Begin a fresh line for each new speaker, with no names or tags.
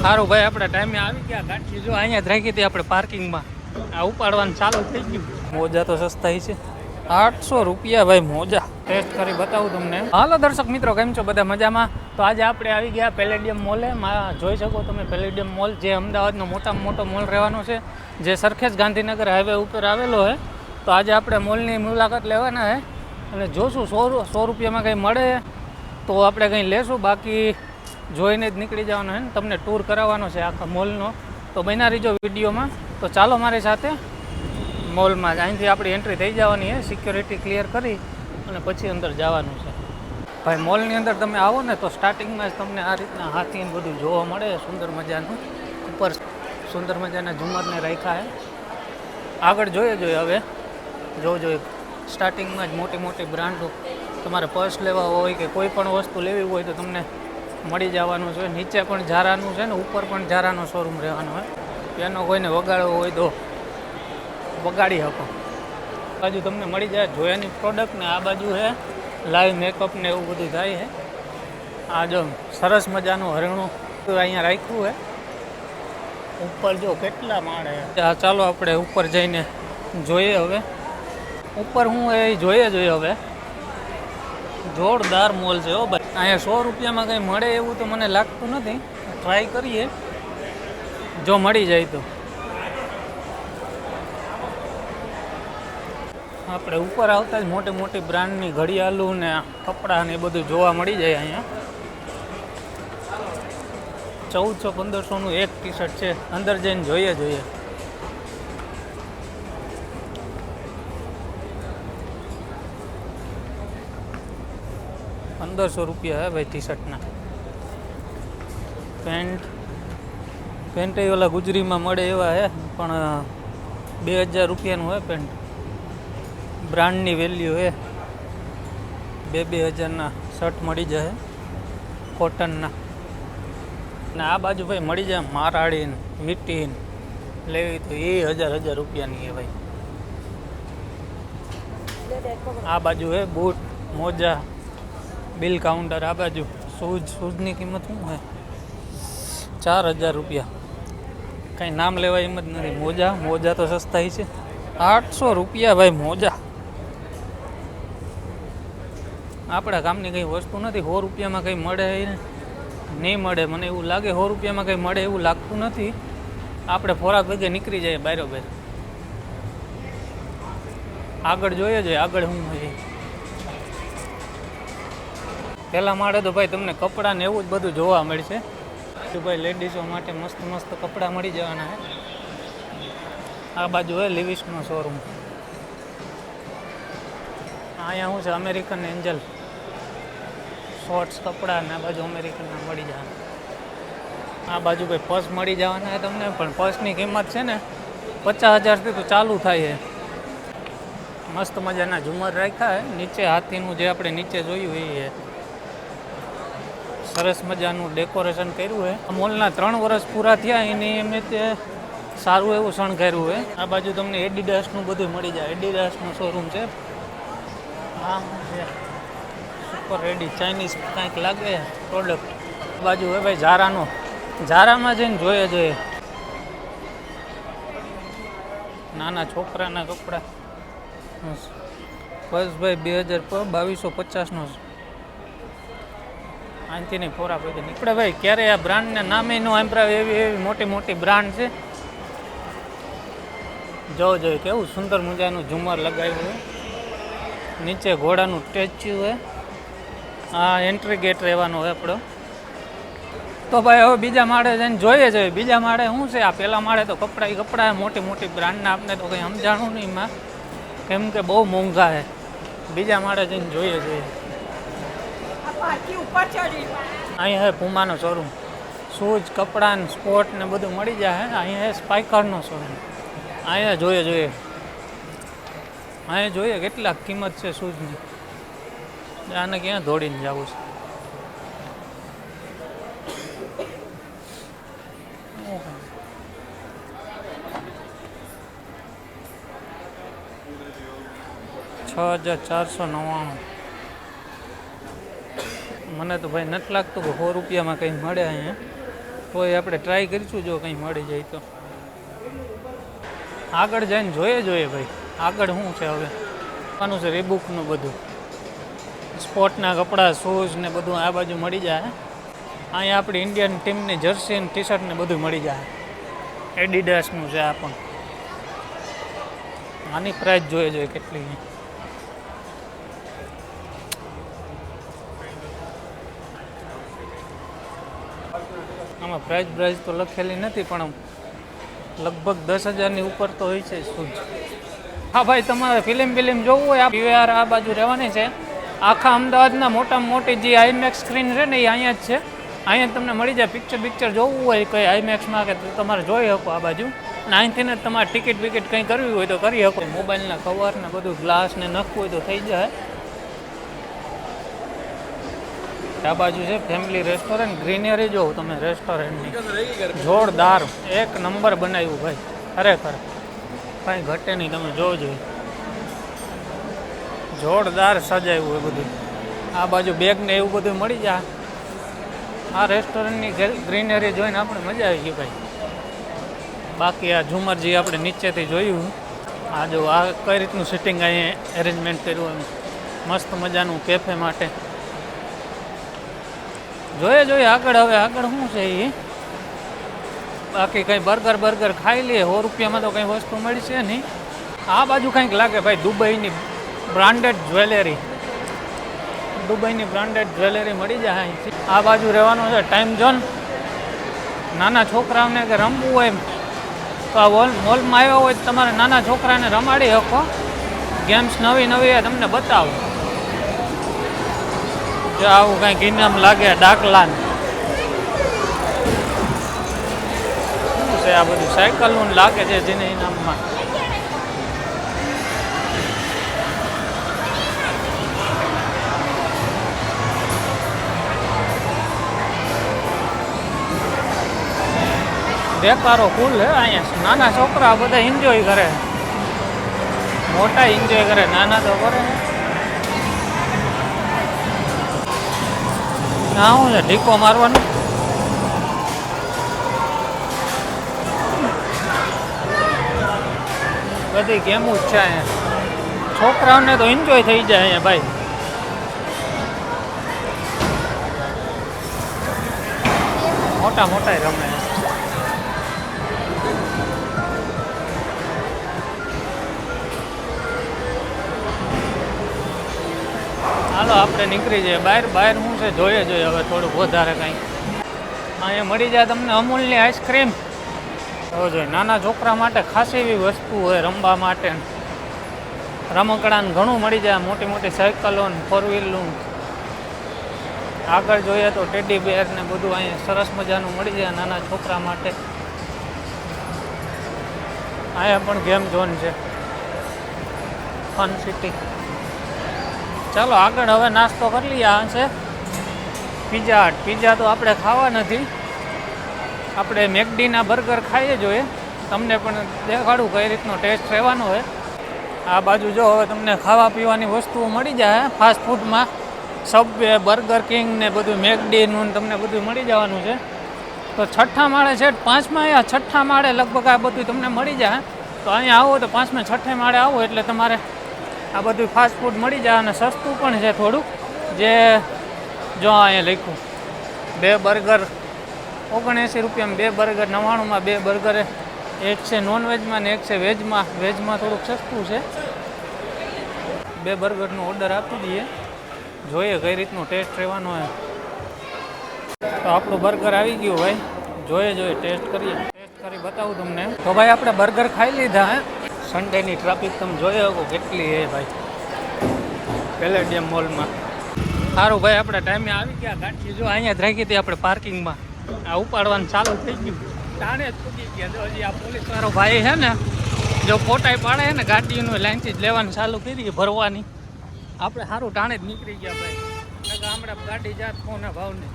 સારું ભાઈ, આપણે ટાઈમે આવી ગયા. ગાડી જો અહીંયા જ રાખી હતી આપણે પાર્કિંગમાં. આ ઉપાડવાનું ચાલુ થઈ ગયું. મોજા તો સસ્તા છે, 800 રૂપિયા ભાઈ મોજા. ટેસ્ટ કરી બતાવું તમને. હાલો દર્શક મિત્રો, કેમ છો બધા? મજામાં? તો આજે આપણે આવી ગયા પેલેડિયમ મોલે. જોઈ શકો તમે પેલેડિયમ મોલ, જે અમદાવાદનો મોટામાં મોટો મોલ રહેવાનો છે, જે સરખેજ ગાંધીનગર હાઈવે ઉપર આવેલો છે. તો આજે આપણે મોલની મુલાકાત લેવાના છે અને જોશું 100 રૂપિયામાં કંઈ મળે તો આપણે કંઈ લેશું, બાકી જોઈને જ નીકળી જવાનું છે ને. તમને ટૂર કરાવવાનો છે આખા મોલનો, તો બન્યા રહીજો વિડીયોમાં. તો ચાલો મારી સાથે મોલમાં. અહીંથી આપણી એન્ટ્રી થઈ જવાની છે, સિક્યોરિટી ક્લિયર કરી અને પછી અંદર જવાનું છે. ભાઈ મોલની અંદર તમે આવો ને તો સ્ટાર્ટિંગમાં જ તમને આ રીતના હાથી બધું જોવા મળે, સુંદર મજાનું. ઉપર સુંદર મજાના ઝુમરને રાખ્યા છે. આગળ જોઈએ હવે જોજો, સ્ટાર્ટિંગમાં જ મોટી મોટી બ્રાન્ડો. તમારે પર્સ લેવા હોય કે કોઈ પણ વસ્તુ લેવી હોય તો તમને મળી જવાનું છે. નીચે પણ ઝારાનું છે ને ઉપર પણ ઝારાનો શોરૂમ રહેવાનો હોય. એનો કોઈને વગાડવો હોય તો વગાડી શકો. આ બાજુ તમને મળી જાય જોયાની પ્રોડક્ટ ને આ બાજુ છે લાઈવ મેકઅપ ને એવું બધું થાય છે. આ જો સરસ મજાનું હરણું અહીંયા રાખ્યું છે. ઉપર જો કેટલા માળે. ચાલો આપણે ઉપર જઈને જોઈએ. હવે ઉપર હું એ જોઈએ હવે. જોરદાર મોલ છે હો ભાઈ. અહીંયા 100 રૂપિયામાં કંઈ મળે એવું તો મને લાગતું નથી. ટ્રાય કરીએ જો મળી જાય તો. આપણે ઉપર આવતા જ મોટી મોટી બ્રાન્ડની ઘડિયાળું ને કપડાં ને એ બધું જોવા મળી જાય. અહીંયા 1400-1500નું એક ટી શર્ટ છે. અંદર જઈને જોઈએ 1500 રૂપિયા હે ભાઈ ટી શર્ટના. પેન્ટ એ ઓલા ગુજરીમાં મળે એવા હે, પણ 2000 રૂપિયાનું હોય પેન્ટ. બ્રાન્ડની વેલ્યુ હે. 2000ના શર્ટ મળી જાય કોટનના. ને આ બાજુ ભાઈ મળી જાય મારાડીન વીટીન લેવી તો એ 1000 રૂપિયાની હે ભાઈ. આ બાજુ હે બૂટ મોજા બિલ કાઉન્ટર. આ બાજુ શૂઝની કિંમત શું હે? 4000 રૂપિયા. કાંઈ નામ લેવાય એમ જ નથી. મોજા તો સસ્તા છે. 800 રૂપિયા ભાઈ મોજા. આપણા કામની કંઈ વસ્તુ નથી. 100 રૂપિયામાં કંઈ મળે નહીં મળે. મને એવું લાગે 100 રૂપિયામાં કંઈ મળે એવું લાગતું નથી. આપણે ખોરાક ભેગે નીકળી જાય બરાબર. આગળ જોઈએ આગળ શું છે. પહેલાં માળે તો ભાઈ તમને કપડાં ને એવું જ બધું જોવા મળશે. ભાઈ લેડીઝો માટે મસ્ત મસ્ત કપડાં મળી જવાના છે. આ બાજુ હોય લિવિસનો શોરૂમ. અહીંયા શું છે અમેરિકન એન્જલ શોર્ટ્સ કપડાં ને આ બાજુ અમેરિકનના મળી જવાના. આ બાજુ ભાઈ પર્સ મળી જવાના છે તમને, પણ પર્સની કિંમત છે ને 50,000થી તો ચાલુ થાય છે. મસ્ત મજાના ઝુમર રાખ્યા છે. નીચે હાથીનું જે આપણે નીચે જોયું એ સરસ મજાનું ડેકોરેશન કર્યું છે. મોલના 3 વર્ષ પૂરા થયા એની એમ તે સારું એવું શણગાર્યું છે. આ બાજુ તમને એડિડાસનું બધું મળી જાય. એડિડાસનો શોરૂમ છે. હા છે સુપર રેડી ચાઇનીઝ કાંઈક લાગે પ્રોડક્ટ. આ બાજુ હોય ભાઈ ઝારામાં જઈને જોઈએ નાના છોકરાના કપડાં. બસ ભાઈ 2250નો આનાથી નહીં ખોરાક હોય નીકળે ભાઈ. ક્યારે આ બ્રાન્ડના નામે નો સાંભળાવે એવી મોટી મોટી બ્રાન્ડ છે. જોજો કેવું સુંદર મજાનું ઝુમર લગાવ્યું હોય. નીચે ઘોડાનું સ્ટેચ્યુ હોય. આ એન્ટ્રી ગેટ રહેવાનો હોય આપણો. તો ભાઈ હવે બીજા માળે જઈને જોઈએ બીજા માળે શું છે. આ પહેલા માળે તો કપડાં મોટી મોટી બ્રાન્ડના. આપણે તો કંઈ સમજાણું નહીં એમાં, કેમ કે બહુ મોંઘા છે. બીજા માળે જઈને જોઈએ અહીંયા હે પુમાનો શોરૂમ. શૂઝ કપડાં સ્પોર્ટ ને બધું મળી જાય. અહીંયા હે સ્પાઈકરનો શોરૂમ. અહીંયા જોઈએ કેટલા કિંમત છે શૂઝની. આને ક્યાં દોડીને જવું છે. $6,499. મને તો ભાઈ નથી લાગતું કે 100 રૂપિયામાં કંઈ મળે અહીંયા. તોય આપણે ટ્રાય કરીશું જો કંઈ મળી જાય તો. આગળ જઈને જોઈએ ભાઈ આગળ શું છે હવે. આનું છે રીબુકનું બધું સ્પોર્ટના કપડાં શૂઝ ને બધું આ બાજુ મળી જાય. અહીંયા આપણી ઇન્ડિયન ટીમની જર્સી ને ટી શર્ટ ને બધું મળી જાય. એડિડાસનું છે આ પણ. આની પ્રાઇસ જોઈએ કેટલી. આમાં પ્રાઇસ તો લખેલી નથી પણ લગભગ 10,000ની ઉપર તો હોય છે શૂઝ. હા ભાઈ તમારે ફિલ્મ જોવું હોય પીવીઆર આ બાજુ રહેવાની છે. આખા અમદાવાદના મોટામાં મોટી જે આઈમેક્સ સ્ક્રીન છે ને એ અહીંયા જ છે. અહીંયા તમને મળી જાય. પિક્ચર જોવું હોય કંઈ આઈમેક્સમાં કે તમારે જોઈ શકો આ બાજુ. અને અહીંથી ને તમારે ટિકિટ કંઈ કરવી હોય તો કરી શકો. મોબાઈલના કવર ને બધું ગ્લાસ ને નાખવું હોય તો થઈ જાય. આ બાજુ છે ફેમિલી રેસ્ટોરન્ટ. ગ્રીનરી જોવો તમે રેસ્ટોરન્ટની જોરદાર એક નંબર બનાવ્યું ભાઈ ખરેખર કાંઈ ઘટે નહીં. તમે જોજો જોરદાર સજાવ્યું હોય બધું. આ બાજુ બેગ ને એવું બધું મળી જાય. આ રેસ્ટોરન્ટની ગ્રીનરી જોઈને આપણે મજા આવી ગઈ ભાઈ. બાકી આ ઝુમર જે આપણે નીચેથી જોયું આ જો આ કઈ રીતનું સિટિંગ અહીંયા એરેન્જમેન્ટ કર્યું એમ મસ્ત મજાનું કેફે માટે. જોઈએ આગળ હવે આગળ શું છે એ. બાકી કંઈ બર્ગર ખાઈ લઈએ. 100 રૂપિયામાં તો કંઈ વસ્તુ મળી છે નહીં. આ બાજુ કંઈક લાગે ભાઈ દુબઈની બ્રાન્ડેડ જ્વેલરી મળી જાય અહીંથી. આ બાજુ રહેવાનું છે ટાઈમ ઝોન. નાના છોકરાઓને કે રમવું હોય તો આ મોલમાં આવ્યા હોય તો તમારે નાના છોકરાને રમાડી શકો. ગેમ્સ નવી તમને બતાવો. જો આવું કંઈક ઇનામ લાગે ડાકલાન શું છે આ બધું સાયકલનું લાગે છે જેને ઇનામમાં. બેકારો ફૂલ હે અહીંયા. નાના છોકરા બધા એન્જોય કરે, મોટા એન્જોય કરે, નાના તો કરે. ના શું છે ઢીકો મારવાનું. બધી ગેમો જ છે અહીંયા. છોકરાઓને તો એન્જોય થઈ જાય અહીંયા ભાઈ. મોટા રમે. હાલો આપણે નીકળી જઈએ બહાર શું છે જોઈએ હવે થોડુંક વધારે કંઈ. અહીંયા મળી જાય તમને અમૂલની આઈસ્ક્રીમ. તો જોઈએ નાના છોકરા માટે ખાસ એવી વસ્તુ હોય રમવા માટે. રમકડાને ઘણું મળી જાય. મોટી સાયકલો ને 4-વ્હીલનું. આગળ જોઈએ તો ટેડી બેર ને બધું અહીંયા સરસ મજાનું મળી જાય નાના છોકરા માટે. અહીંયા પણ ગેમ ઝોન છે ફન સિટી. ચાલો આગળ હવે નાસ્તો કરી લઈએ. આ છે પિઝા તો આપણે ખાવા નથી. આપણે મેકડીના બર્ગર ખાઈએ જોઈએ. તમને પણ દેખાડું કઈ રીતનો ટેસ્ટ રહેવાનો હોય. આ બાજુ જો હવે તમને ખાવા પીવાની વસ્તુઓ મળી જાય ફાસ્ટ ફૂડમાં. સબવે, બર્ગર કિંગ ને બધું મેકડીનું તમને બધું મળી જવાનું છે. તો 6થા માળે છે 5મા અહીંયા 6થા માળે લગભગ આ બધું તમને મળી જાય. તો અહીંયા આવો તો 5મે 6થે માળે આવો એટલે તમારે આ બધું ફાસ્ટ ફૂડ મળી જાય. અને સસ્તું પણ છે થોડુંક. જે જો અહીંયા લખ્યું 2 બર્ગર 79 રૂપિયામાં 2 બર્ગર, 99માં 2 બર્ગર. એક છે નોનવેજમાં ને એક છે વેજમાં. વેજમાં થોડુંક સસ્તું છે. 2 બર્ગરનો ઓર્ડર આપી દઈએ. જોઈએ કઈ રીતનો ટેસ્ટ રહેવાનો હોય. તો આપણું બર્ગર આવી ગયું ભાઈ. જોઈએ ટેસ્ટ કરીએ. ટેસ્ટ કરી બતાવું તમને. તો ભાઈ આપણે બર્ગર ખાઈ લીધા હે. સન્ડેની ટ્રાફિક તમે જોઈ શકો કેટલી છે ભાઈ પેલેડિયમ મોલમાં. સારું ભાઈ આપણે ટાઈમે આવી ગયા. ગાડી જો અહીંયા જ રાખી હતી આપણે પાર્કિંગમાં. આ ઉપાડવાનું ચાલુ થઈ ગયું. ટાણે જ પૂગી ગયા. જો હજી આ પોલીસવાળો ભાઈ છે ને જો ફોટા પાડે છે ને ગાડીનું લાઈનથી જ લેવાનું ચાલુ કરી ભરવાની. આપણે સારું ટાણે જ નીકળી ગયા ભાઈ. હમણાં ગાડી જાત કોને ભાવ નહીં.